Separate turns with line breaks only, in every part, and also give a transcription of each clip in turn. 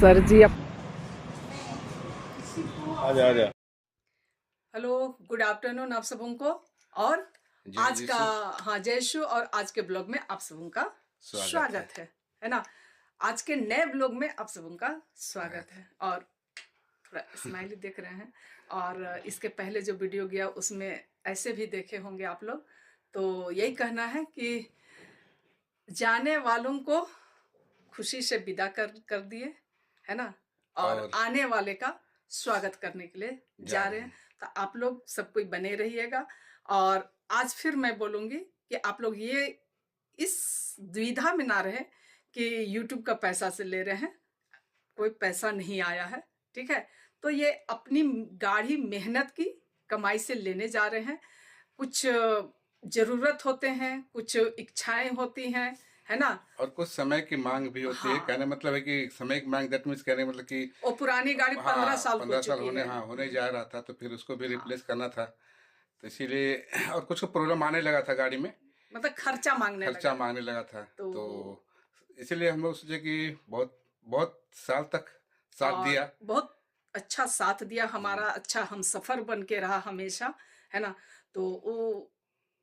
Sir जी
आजा आजा।
Hello, good afternoon आप सबों को। और
जय
आज का
यीशु।
हाँ जय यीशु। और आज के ब्लॉग में आप सबों का
स्वागत है।
स्वागत है ना। आज के नए ब्लॉग में आप सबों का स्वागत है। और थोड़ा स्माइली देख रहे हैं। और इसके पहले जो वीडियो गया उसमें ऐसे भी देखे होंगे आप लोग। तो यही कहना है कि जाने वालों को खुशी से विदा कर दिए, है ना। और
और
आने वाले का स्वागत करने के लिए
जा
जा
रहे
रहे हैं।
हैं।
तो आप लोग सब कोई बने रहिएगा। और आज फिर मैं बोलूँगी कि आप लोग ये इस द्विधा में ना रहे कि यूट्यूब का पैसा से ले रहे हैं। कोई पैसा नहीं आया है, ठीक है। तो ये अपनी गाढ़ी मेहनत की कमाई से लेने जा रहे हैं। कुछ ज़रूरत होते हैं, कुछ इच्छाएं होती हैं, है ना।
और कुछ समय की मांग भी होती है।
हाँ,
कहने मतलब है कि समय की मांग, दैट मीन्स कहने मतलब कि
वो पुरानी गाड़ी 15
हाँ,
साल हो
15 साल
चुकी
होने
है।
होने जा रहा था, तो फिर उसको भी
हाँ,
रिप्लेस करना था। तो इसीलिए और कुछ प्रॉब्लम आने लगा था गाड़ी में,
मतलब खर्चा मांगने
खर्चा
लगा।
मांगने लगा था।
तो
तो इसीलिए हम लोग सोचे कि बहुत बहुत साल तक साथ
और
दिया।
बहुत अच्छा साथ दिया हमारा, अच्छा हम सफ़र बन के रहा हमेशा, है ना। तो वो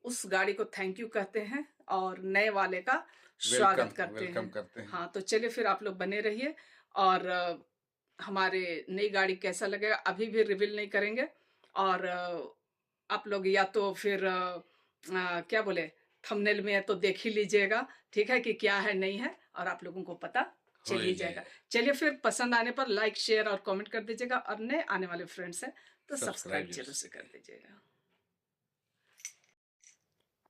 उस गाड़ी को थैंक यू कहते हैं और नए वाले का
वेलकम
स्वागत करते
वेलकम
हैं।
करते हैं।
हाँ, तो चलिए फिर आप लोग बने रहिए। और हमारे नई गाड़ी कैसा लगेगा अभी भी रिवील नहीं करेंगे। और आप लोग या तो फिर क्या बोले, थंबनेल में तो देख ही लीजिएगा, ठीक है, कि क्या है नहीं है, और आप लोगों को पता
हो
चल
ही
ही जाएगा।
जाएगा।
चलिए फिर पसंद आने पर लाइक शेयर और कमेंट कर दीजिएगा, और नए आने वाले फ्रेंड्स हैं तो
सब्सक्राइब
सब्सक्राइब
जरूर
जरूर
से
से कर
करें।
दीजिएगा।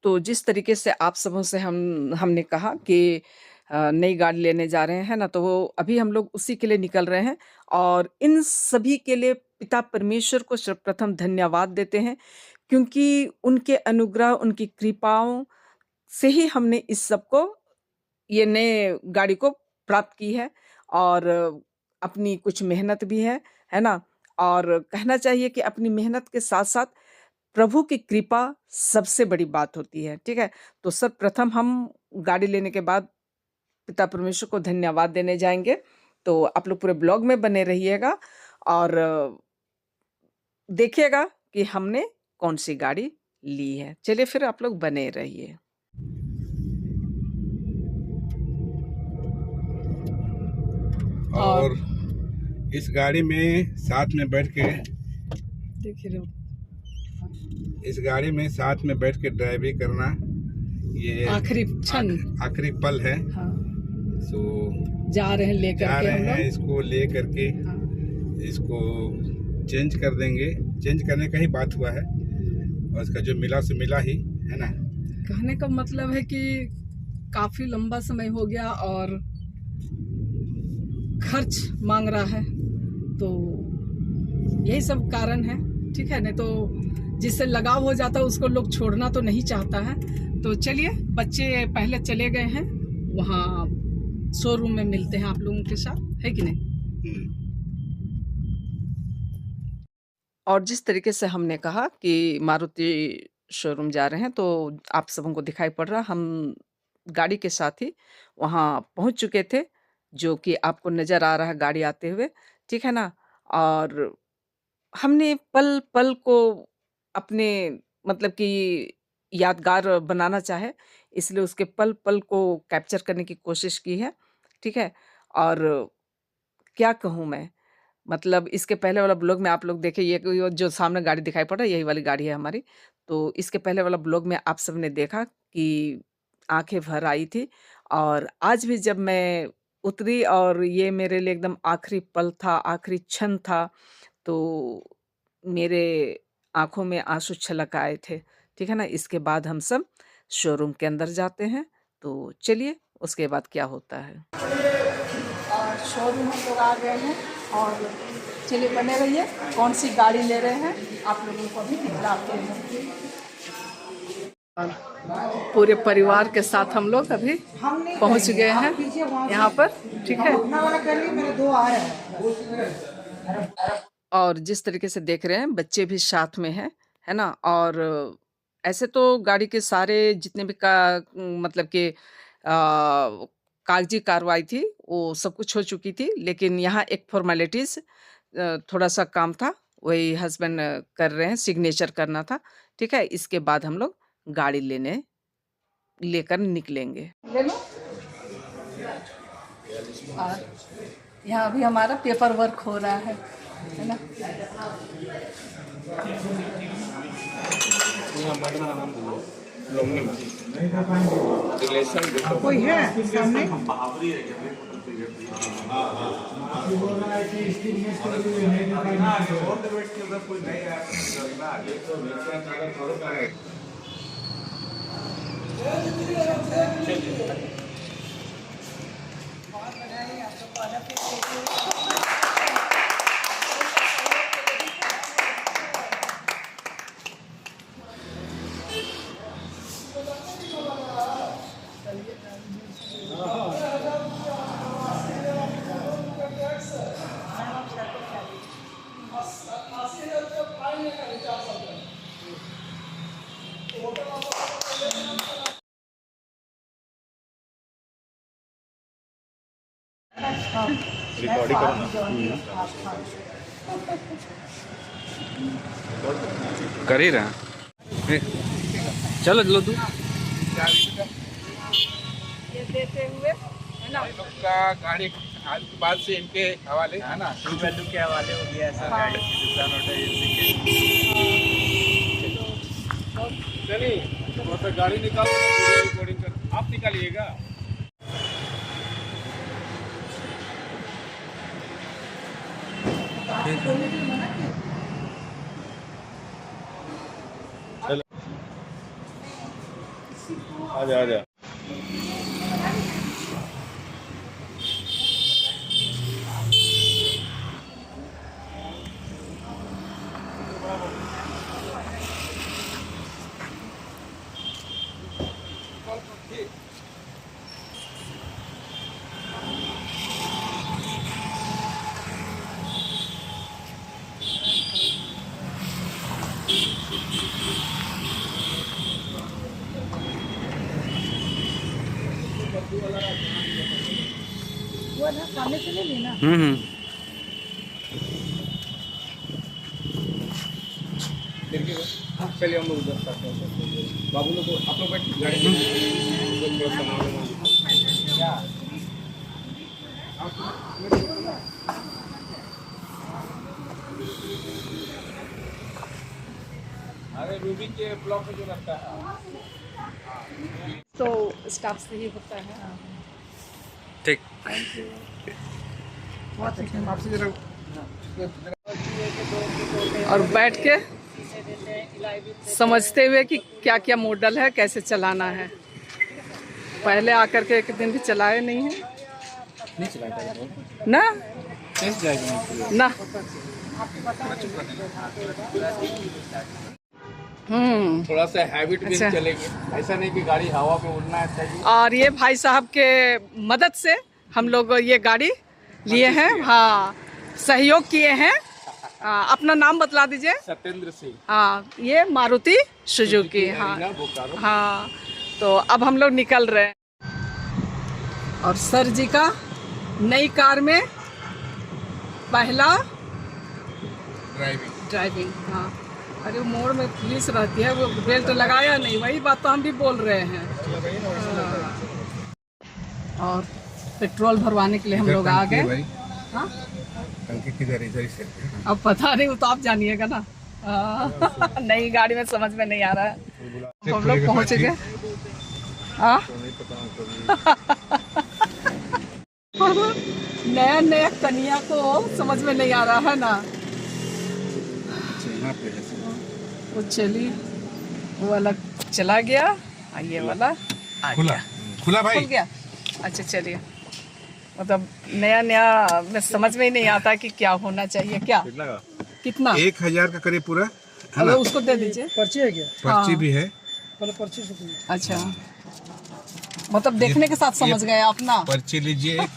तो जिस तरीके से आप सबों से हमने कहा कि नई गाड़ी लेने जा रहे हैं ना, तो वो अभी हम लोग उसी के लिए निकल रहे हैं। और इन सभी के लिए पिता परमेश्वर को सर्वप्रथम धन्यवाद देते हैं, क्योंकि उनके अनुग्रह, उनकी कृपाओं से ही हमने इस सब को, ये नए गाड़ी को प्राप्त की है। और अपनी कुछ मेहनत भी है ना। और कहना चाहिए कि अपनी मेहनत के साथ-साथ प्रभु की कृपा सबसे बड़ी बात होती है, ठीक है? तो सर्वप्रथम हम गाड़ी लेने के बाद पिता परमेश्वर को धन्यवाद देने जाएँगे। तो आप लोग पूरे ब्लॉग में बने रहिएगा और देखिएगा कि हमने कौन-सी गाड़ी ली है। चलिए फिर आप लोग बने रहिए। और
और इस गाड़ी में साथ में बैठ के
देखिए लो,
इस गाड़ी में साथ में बैठ के ड्राइविंग करना, ये
आखिरी क्षण।
आखिरी पल है।
हाँ,
सो
जा रहे हैं लेकर
जा
के
रहे
हम
हैं,
लोग।
इसको ले करके
हाँ,
इसको चेंज कर देंगे। चेंज करने का ही बात हुआ है, और इसका जो मिला सो मिला ही है ना।
कहने का मतलब है कि काफ़ी लंबा समय हो गया और खर्च माँग रहा है, तो यही सब कारण है, ठीक है। नहीं तो जिससे लगाव हो जाता है उसको लोग छोड़ना तो नहीं चाहता है। तो चलिए, बच्चे पहले चले गए हैं, वहाँ शोरूम में मिलते हैं आप लोगों के साथ, है कि नहीं। और जिस तरीके से हमने कहा कि मारुति शोरूम जा रहे हैं, तो आप सबों को दिखाई पड़ रहा, हम गाड़ी के साथ ही वहाँ पहुँच चुके थे, जो कि आपको नज़र आ रहा है गाड़ी आते हुए, ठीक है ना। और हमने पल-पल को अपने, मतलब कि यादगार बनाना चाहे, इसलिए उसके पल-पल को कैप्चर करने की कोशिश की है, ठीक है। और क्या कहूँ मैं, मतलब इसके पहले वाला ब्लॉग में आप लोग देखे, ये जो सामने गाड़ी दिखाई पड़ रहा है, यही वाली गाड़ी है हमारी। तो इसके पहले वाला ब्लॉग में आप सबने देखा कि आँखें भर आई थी। और आज भी जब मैं उतरी और ये मेरे लिए एकदम आखिरी पल था, आखिरी क्षण था, तो मेरे आँखों में आँसू छलक आए थे, ठीक है ना? इसके बाद हम सब शोरूम के अंदर जाते हैं, तो चलिए उसके बाद क्या होता है। और शोरूम हम लोग आ गए हैं, और चलिए बने रहिए, कौन-सी गाड़ी ले रहे हैं आप लोगों को भी दिखलाते हैं। और पूरे परिवार के साथ हम लोग अभी पहुँच गए हैं यहाँ पर, ठीक है। और जिस तरीके से देख रहे हैं बच्चे भी साथ में हैं, है ना? और ऐसे तो गाड़ी के सारे जितने भी मतलब कि कागजी कार्रवाई थी, वो सब कुछ हो चुकी थी, लेकिन यहाँ एक फ़ॉर्मेलिटीज़ थोड़ा-सा काम था, वही हस्बैंड कर रहे हैं, सिग्नेचर करना था, ठीक है? इसके बाद हम लोग गाड़ी लेकर निकलेंगे। ले लो। और यहाँ अभी हमारा पेपर वर्क हो रहा है ना?
कोई है सामने?
रिकॉर्डिंग करो ना।
कर ही रहे हैं। चलो चलो तू
ये देते हुए है ना?
लोग का गाड़ी आज के बाद से इनके हवाले है ना,
ट्रू वैल्यू के हवाले हो गया ऐसा गाड़ी
चलिए थोड़ा सा गाड़ी निकालो, रिकॉर्डिंग कर आप निकालिएगा। आजा आजा।
वो ना सामने से ले लेना।
चलिए हम लोग उधर करते हैं। बाबू लोग आप लोग बैठ गाड़ी में थोड़ा सामान अरे रूबी के ब्लॉक में जो रहता है
तो स्टाफ से ही होता है।
ठीक।
आपसे जरा
और बैठ के समझते हुए कि क्या क्या मॉडल है, कैसे चलाना है। पहले आकर के एक दिन भी चलाए नहीं है
नहीं चलाता
ना
टेस्ट जाएगा
ना।
थोड़ा सा हैबिट भी
अच्छा।
चलेगी, ऐसा नहीं कि गाड़ी हवा पे उड़ना चाहिए।
और ये भाई साहब के मदद से हम लोग ये गाड़ी लिए हैं। हाँ, सहयोग किए हैं। अपना नाम बतला दीजिए।
सत्येंद्र सिंह।
हाँ, ये मारुति सुजुकी। हाँ
बोकारो।
हाँ, तो अब हम लोग निकल रहे हैं। और सर जी का नई कार में पहला ड्राइविंग। हाँ, अरे मोड़ में पुलिस रहती है, वो बेल्ट लगाया नहीं, वही बात तो हम भी बोल रहे हैं। और पेट्रोल भरवाने के लिए हम लोग आ गए। हाँ, अब पता नहीं, वो तो आप जानिएगा ना। नई गाड़ी में समझ में नहीं आ रहा है। हम लोग पहुँच गए। हाँ, नया नया कन्या को समझ में नहीं आ रहा है ना। वो चली, वो वाला चला गया, ये वाला
खुला खुला भाई
खुल गया। अच्छा चलिए, मतलब नया नया में समझ में ही नहीं आता कि क्या होना चाहिए। क्या कितना
1000 का करीब पूरा है
अगर
ना।
उसको दे दीजिए।
पर्ची है क्या?
पर्ची भी है।
पर्ची से
अच्छा, मतलब देखने के साथ समझ गए आप ना।
पर्ची लीजिए।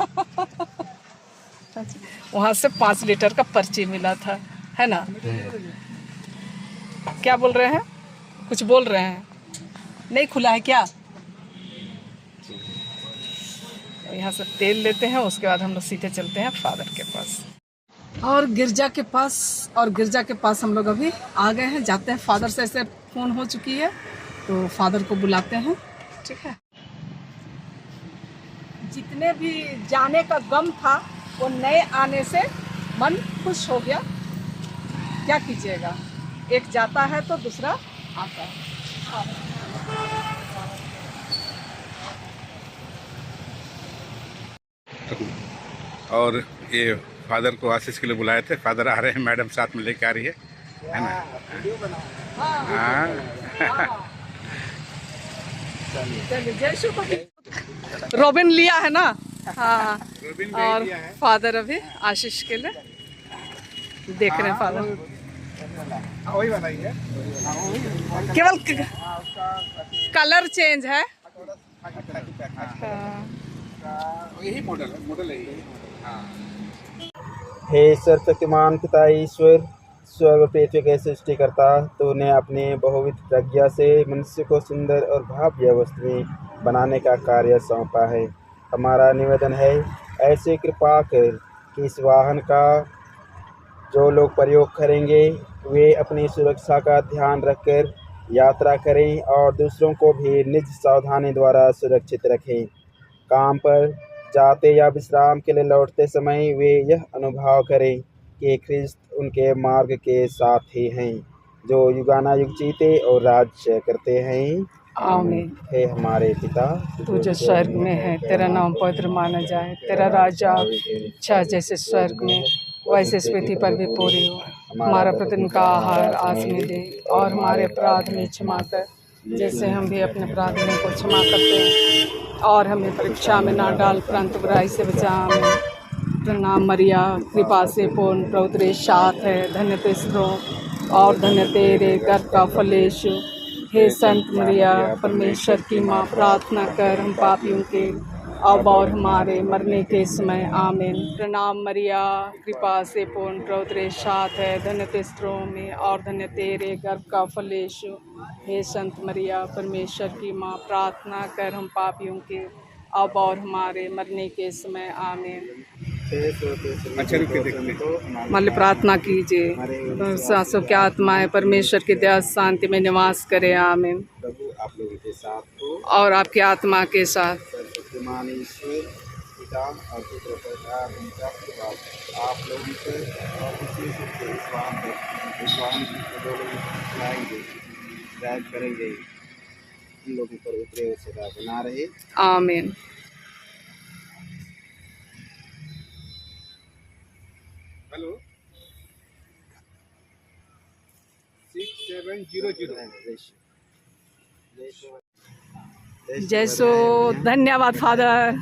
वहाँ से 5 लीटर का पर्ची मिला था, है ना। क्या बोल रहे हैं? कुछ बोल रहे हैं? नहीं खुला है क्या? यहाँ से तेल लेते हैं, उसके बाद हम लोग सीधे चलते हैं फादर के पास। और गिरजा के पास हम लोग अभी आ गए हैं। जाते हैं, फादर से ऐसे फ़ोन हो चुकी है तो फादर को बुलाते हैं। ठीक है, जितने भी जाने का गम था वो नए आने से मन खुश हो गया। क्या कीजिएगा, एक जाता है तो दूसरा आता है।
और ये फादर को आशीष के लिए बुलाए थे। फादर आ रहे हैं, मैडम साथ में लेके आ रही है ना। हाँ
रोबिन लिया है ना। हाँ, और फादर अभी आशीष के लिए देख रहे हैं। फादर
वही बनाइए,
केवल कलर चेंज है।
यही मॉडल है। हाँ।
हे सर्वशक्तिमान पिता ईश्वर, स्वर्ग और पृथ्वी के सृष्टिकर्ता, तूने अपनी बहुविध प्रज्ञा से मनुष्य को सुंदर और भव्य वस्तुएं बनाने का कार्य सौंपा है। हमारा निवेदन है, ऐसी कृपा कर कि इस वाहन का जो लोग प्रयोग करेंगे वे अपनी सुरक्षा का ध्यान रखकर यात्रा करें और दूसरों को भी निज सावधानी द्वारा सुरक्षित रखें। काम पर जाते या विश्राम के लिए लौटते समय वे यह अनुभव करें कि ख्रिस्त उनके मार्ग के साथी हैं, जो युगानुयुग जीते और राज्य करते हैं।
आमीन।
हे हमारे पिता,
तू जो स्वर्ग में है, तेरा नाम पवित्र माना जाए, तेरा राज्य इच्छा जैसे स्वर्ग में वैसे इस पृथ्वी पर भी पूरी हो। हमारा प्रतिदिन का आहार आज में दे, और हमारे अपराध में क्षमा कर जैसे हम भी अपने अपराधियों को क्षमा करते हैं, और हमें परीक्षा में ना डाल परंतु बुराई से बचा। हमें प्रणाम मरिया, कृपा से पूर्ण, प्रभु तेरे साथ है, धन्य ते स्त्रों और धन्य तेरे गर्भ का फल यीशु। हे संत मरिया, परमेश्वर की माँ, प्रार्थना कर हम पापियों के अब और हमारे मरने के समय। आमीन। प्रणाम मरिया, कृपा से पूर्ण, प्रभु तेरे साथ है, धन्य ते स्त्रों में और धन्य तेरे गर्भ का फल यीशु। हे संत मरिया, परमेश्वर की माँ, प्रार्थना कर हम पापियों के अब और हमारे मरने के समय। आमीन।
अच्छा, रुक के देखते।
माली प्रार्थना कीजिए, सांसों की आत्माएं परमेश्वर की दया शांति में निवास करे। आमीन।
प्रभु आप लोगों के साथ हो
और आपकी आत्मा के साथ।
सर्वशक्तिमान ईश्वर पिता और पुत्र का आप लोगों से और विशेष रूप से इस वाहन की जो लोग चलाएंगे, ड्राइव करेंगे, उन लोगों पर उतरे और सदा बना रहे।
आमीन।
हेलो 6700।
जय सो, धन्यवाद फादर।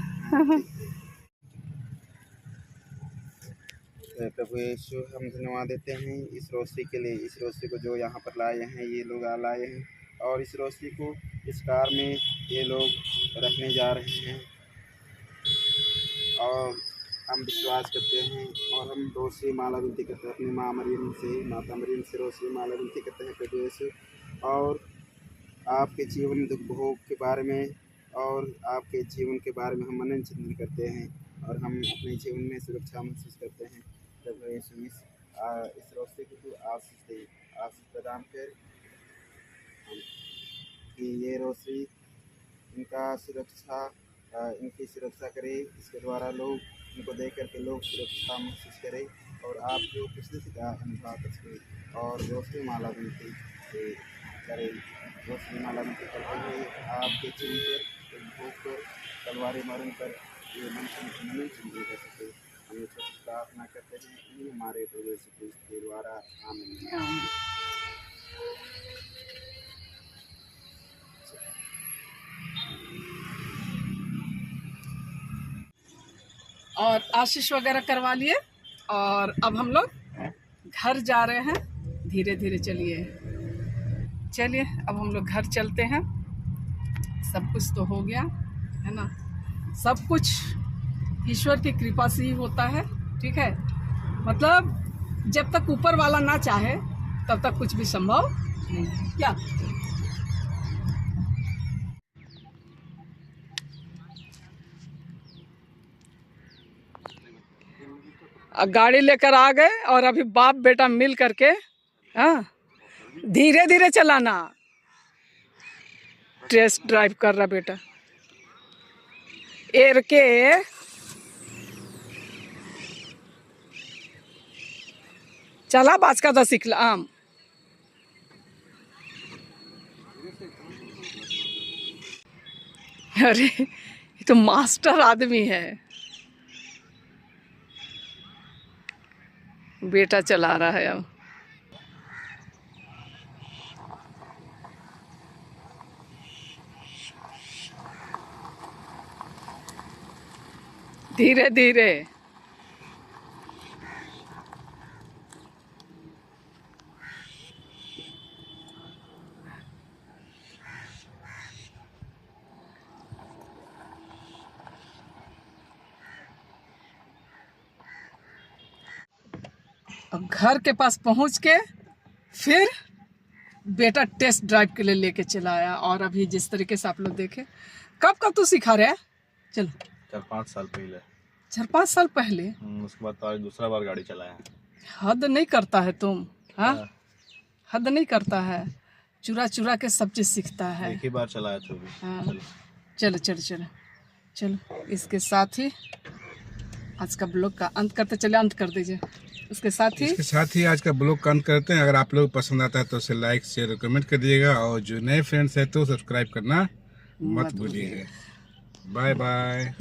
प्रभु यीशु, हम धन्यवाद देते हैं इस रोशनी के लिए, इस रोशनी को जो यहाँ पर लाए हैं, ये लोग लाए हैं, और इस रोशनी को इस कार में ये लोग रखने जा रहे हैं। और हम विश्वास करते हैं और हम रोशनी माला विनती करते हैं अपनी माँ मरियम से, माता मरियम से रोशनी माला विनती करते हैं प्रभु यीशु। और आपके जीवन दुख भोग के बारे में और आपके जीवन के बारे में हम मनन चिंतन करते हैं, और हम अपने जीवन में सुरक्षा महसूस करते हैं। प्रभु यीशु, इस रोशनी को तू आशीष दे, आशीष प्रदान कर कि ये रोशनी इनकी सुरक्षा करे, इसके द्वारा लोग इनको देख करके लोग सुरक्षा महसूस करें और आप जो खुशी का अनुभव कर सकें। और रोशनी माला विनती करें, रोशनी माला विनती करते हुए आपके चिन्ह पर, भोग पर, तलवारी मरण पर ये मन चिंतन कर सके। हम प्रार्थना करते हैं हमारे प्रभु यीशु क्रिस्त के द्वारा। आमीन।
और आशीष वगैरह करवा लिए, और अब हम लोग घर जा रहे हैं। धीरे धीरे चलिए, अब हम लोग घर चलते हैं। सब कुछ तो हो गया है ना, सब कुछ ईश्वर की कृपा से ही होता है। ठीक है, मतलब जब तक ऊपर वाला ना चाहे तब तक कुछ भी संभव नहीं है। क्या गाड़ी लेकर आ गए और अभी बाप बेटा मिल करके, हाँ, धीरे धीरे चलाना। टेस्ट ड्राइव कर रहा बेटा। एर के चला बाज का सिखला आम। अरे ये तो मास्टर आदमी है। बेटा चला रहा है अब। धीरे धीरे। अब घर के पास पहुंच के फिर बेटा टेस्ट ड्राइव के लिए लेके चला आया। और अभी जिस तरीके से आप लोग देखे, कब तू सिखा रहे हैं? चलो
4-5 साल पहले।
4-5 साल पहले।
उसके बाद तो आज दूसरा बार गाड़ी चलाया है।
हद नहीं करता है तुम, हाँ? हद नहीं करता है। चुरा चुरा के सब चीज सीखता है।
एक ही बार चलाया तो भी।
हाँ। चलो चलो चलो चलो, इसके साथ ही आज का ब्लॉग का अंत करते चले। अंत कर दीजिए। इसके साथ ही आज का ब्लॉग का अंत करते हैं। अगर आप लोग पसंद आता है तो उसे लाइक शेयर और कमेंट कर दीजिएगा, और जो नए फ्रेंड्स हैं तो सब्सक्राइब करना मत भूलिएगा। Bye bye.